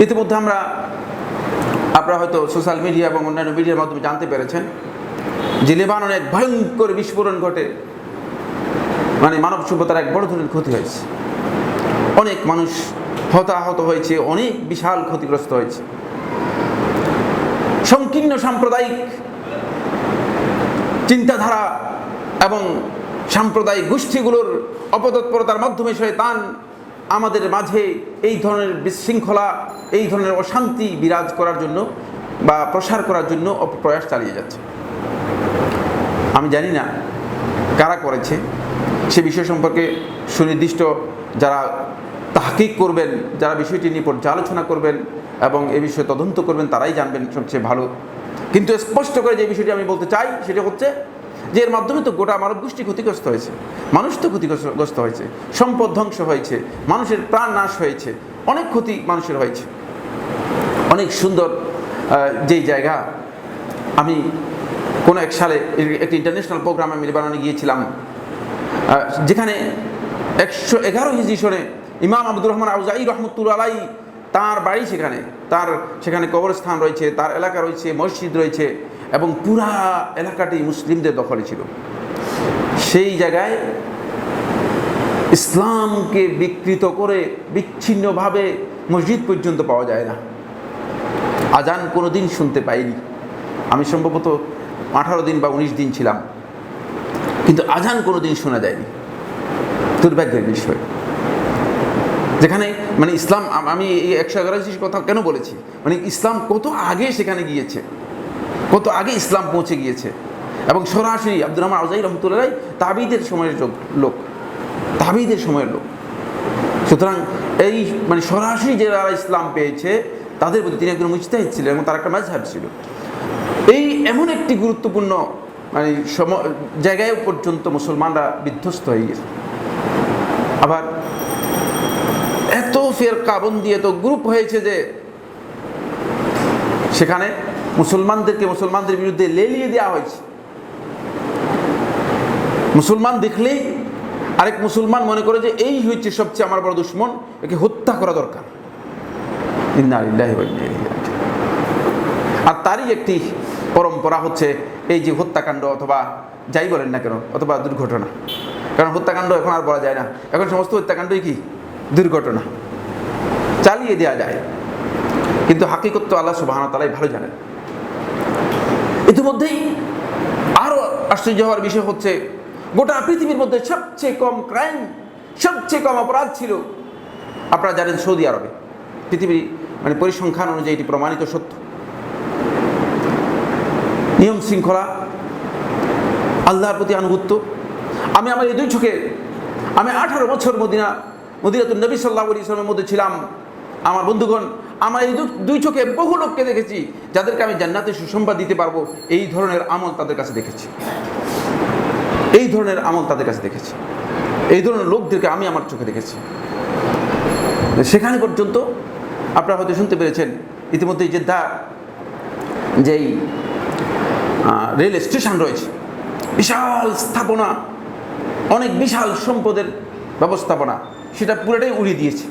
ইতিমধ্যে আপনারা হয়তো সোশ্যাল মিডিয়া এবং অন্যান্য মিডিয়ার মাধ্যমে জানতে পেরেছেন যে লেবাননে এক ভয়ঙ্কর বিস্ফোরণ ঘটে মানব সভ্যতার এক বড় ধরনের ক্ষতি হয়েছে। অনেক মানুষ হতাহত হয়েছে, অনেক বিশাল ক্ষতিগ্রস্ত হয়েছে। সংকীর্ণ সাম্প্রদায়িক চিন্তাধারা এবং সাম্প্রদায়িক গোষ্ঠীগুলোর অপতৎপরতার মাধ্যমে শয়তান আমাদের মাঝে এই ধরনের বিশৃঙ্খলা, এই ধরনের অশান্তি বিরাজ করার জন্য বা প্রসার করার জন্য অপপ্রয়াস চালিয়ে যাচ্ছে। আমি জানি না কারা করেছে, সে বিষয় সম্পর্কে সুনির্দিষ্ট যারা তাহকিক করবেন, যারা বিষয়টি নিয়ে পর্যালোচনা করবেন এবং এ বিষয়ে তদন্ত করবেন, তারাই জানবেন সবচেয়ে ভালো। কিন্তু স্পষ্ট করে যে বিষয়টি আমি বলতে চাই সেটা হচ্ছে যে এর মাধ্যমে তো গোটা মানব গোষ্ঠী ক্ষতিগ্রস্ত হয়েছে, মানুষ তো ক্ষতিগ্রস্ত হয়েছে, সম্পদ ধ্বংস হয়েছে, মানুষের প্রাণ নাশ হয়েছে, অনেক ক্ষতি মানুষের হয়েছে। অনেক সুন্দর যেই জায়গা, আমি কোনো এক সালে একটি ইন্টারন্যাশনাল প্রোগ্রামে আমি লেবাননে গিয়েছিলাম, যেখানে 111 হিজরি সনে ইমাম আব্দুর রহমান আউজাঈ রহমতুল্লাহ আলাইহি তার বাড়ি, সেখানে কবরস্থান রয়েছে, তার এলাকা রয়েছে, মসজিদ রয়েছে এবং পুরা এলাকাটি মুসলিমদের দখলে ছিল। সেই জায়গায় ইসলামকে বিকৃত করে বিচ্ছিন্নভাবে মসজিদ পর্যন্ত পাওয়া যায় না। আজান কোনো দিন শুনতে পাইনি, আমি সম্ভবত 18 দিন বা 19 দিন ছিলাম, কিন্তু আজান কোনো দিন শোনা যায়নি। দুর্ভাগ্যের বিষয়, যেখানে ইসলাম, আমি এই 111 কথা কেন বলেছি, ইসলাম কত আগে সেখানে গিয়েছে, কত আগে ইসলাম পৌঁছে গিয়েছে এবং সরাসরি আব্দুর রহমান আউজাঈ রহমতুল্লাহ আলাইহি তাবিঈদের সময়ের লোক। সুতরাং এই সরাসরি যারা ইসলাম পেয়েছে তাদের প্রতি তিনি একজন মুজতাহিদ ছিলেন এবং তার একটা মাযহাব ছিল। এই এমন একটি গুরুত্বপূর্ণ জায়গায় পর্যন্ত মুসলমানরা বিধ্বস্ত হয়ে গেছে। আবার এত ফিরকাবন্দি, এত গ্রুপ হয়েছে যে সেখানে মুসলমানদের বিরুদ্ধে লেলিয়ে দেওয়া হয়েছে। মুসলমান দেখলেই আরেক মুসলমান মনে করে যে এই হচ্ছে সবচেয়ে আমার বড় দুশমন, একে হত্যা করা দরকার। ইন্না লিল্লাহি ওয়া ইন্না ইলাইহি রাজিউন। আর তারই একটি পরম্পরা হচ্ছে এই যে হত্যাকাণ্ড, অথবা যাই বলেন না কেন, অথবা দুর্ঘটনা। কারণ হত্যাকাণ্ড এখন আর বলা যায় না, এখন সমস্ত হত্যাকাণ্ডই কি দুর্ঘটনা, চালিয়ে দেওয়া যায়। কিন্তু হাকিকত তো আল্লাহ সুবহানাহু ওয়া তাআলাই ভালো জানেন। ইতিমধ্যেই আরও আশ্চর্য হওয়ার বিষয় হচ্ছে, গোটা পৃথিবীর মধ্যে সবচেয়ে কম ক্রাইম, সবচেয়ে কম অপরাধ ছিল, আপনারা জানেন, সৌদি আরবে। পৃথিবীর পরিসংখ্যান অনুযায়ী এটি প্রমাণিত সত্য। নিয়ম শৃঙ্খলা, আল্লাহর প্রতি আনুগত্য। আমি আমার এই দুই চোখে, আমি 18 বছর মদিনাতুন নবী সাল্লাল্লাহু আলাইহি ওয়াসাল্লামের মধ্যে ছিলাম। আমার বন্ধুগণ, আমার এই দুই চোখে বহু লোককে দেখেছি যাদেরকে আমি জান্নাতের সুসংবাদ দিতে পারবো, এই ধরনের আমল তাদের কাছে দেখেছি, এই ধরনের লোকদেরকে আমি আমার চোখে দেখেছি। সেখানে পর্যন্ত আপনারা হয়তো শুনতে পেরেছেন, ইতিমধ্যে জেদ্দা যেই রেল স্টেশন রয়েছে, বিশাল স্থাপনা, অনেক বিশাল সম্পদের ব্যবস্থাপনা, সেটা পুরোটাই উড়িয়ে দিয়েছে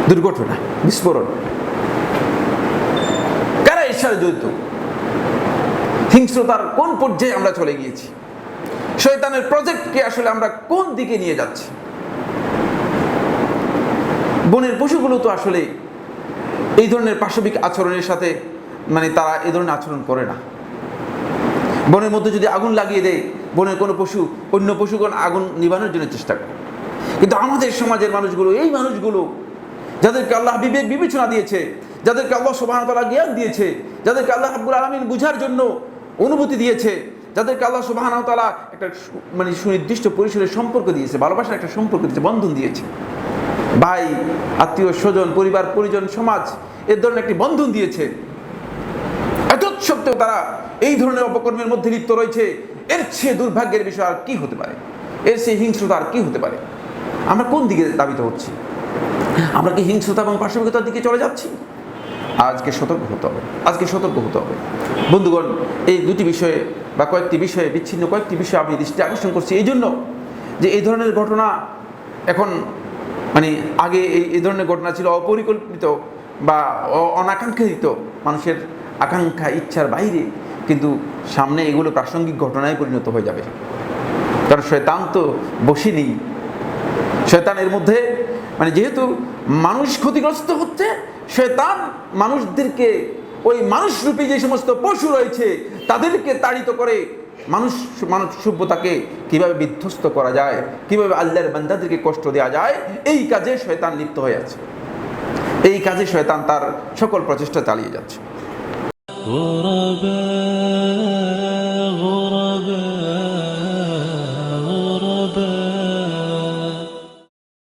দুর্ঘটনা, বিস্ফোরণ। কারা এর সাথে জড়িত? হিংস্রতার কোন পর্যায়ে আমরা চলে গিয়েছি? শয়তানের প্রজেক্টকে আসলে আমরা কোন দিকে নিয়ে যাচ্ছি? বনের পশুগুলো তো আসলে এই ধরনের পাশবিক আচরণের সাথে তারা এই ধরনের আচরণ করে না। বনের মধ্যে যদি আগুন লাগিয়ে দেয়, বনের কোনো পশু, অন্য পশুগণ আগুন নিভানোর জন্য চেষ্টা করে। কিন্তু আমাদের সমাজের মানুষগুলো, এই মানুষগুলো যাদেরকে আল্লাহ বিবেক বিবেচনা দিয়েছে, যাদেরকে আল্লাহ সুবহানাহু ওয়া তাআলা জ্ঞান দিয়েছে, যাদেরকে আল্লাহ রাব্বুল আলামিন বুঝার জন্য অনুভূতি দিয়েছে, যাদেরকে আল্লাহ সুবহানাহু ওয়া তাআলা একটা সুনির্দিষ্ট পরিসরের সম্পর্ক দিয়েছে, ভালোবাসার একটা সম্পর্ক দিয়েছে, বন্ধন দিয়েছে, ভাই, আত্মীয় স্বজন, পরিবার পরিজন, সমাজ, এর ধরনের একটি বন্ধন দিয়েছে। এত সত্ত্বেও তারা এই ধরনের অপকর্মের মধ্যে লিপ্ত রয়েছে। এর চেয়ে দুর্ভাগ্যের বিষয় আর কি হতে পারে? এর চেয়ে হিংস্রতা আর কি হতে পারে? আমরা কোন দিকে ধাবিত হচ্ছি? আমরা কি হিংস্রতা এবং পাশবিকতার দিকে চলে যাচ্ছি? আজকে সতর্ক হতে হবে বন্ধুগণ। এই দুটি বিষয়ে বা বিচ্ছিন্ন কয়েকটি বিষয়ে আমি দৃষ্টি আকর্ষণ করছি এই জন্য যে এই ধরনের ঘটনা এখন আগে এই ধরনের ঘটনা ছিল অপরিকল্পিত, বা অনাকাঙ্ক্ষিত, মানুষের আকাঙ্ক্ষা ইচ্ছার বাইরে, কিন্তু সামনে এগুলো প্রাসঙ্গিক ঘটনায় পরিণত হয়ে যাবে। কারণ শয়তান তো বসে নেই, শয়তানের মধ্যে মানে যেহেতু মানুষ ক্ষতিগ্রস্ত হচ্ছে, শয়তান মানুষদেরকে ওই মানুষরূপী যে সমস্ত পশু রয়েছে তাদেরকে তাড়িত করে মানব সভ্যতাকে কিভাবে বিধ্বস্ত করা যায়, কিভাবে আল্লাহর বান্দাদেরকে কষ্ট দেওয়া যায়, এই কাজে শয়তান লিপ্ত হয়ে আছে। এই কাজে শয়তান তার সকল প্রচেষ্টা চালিয়ে যাচ্ছে।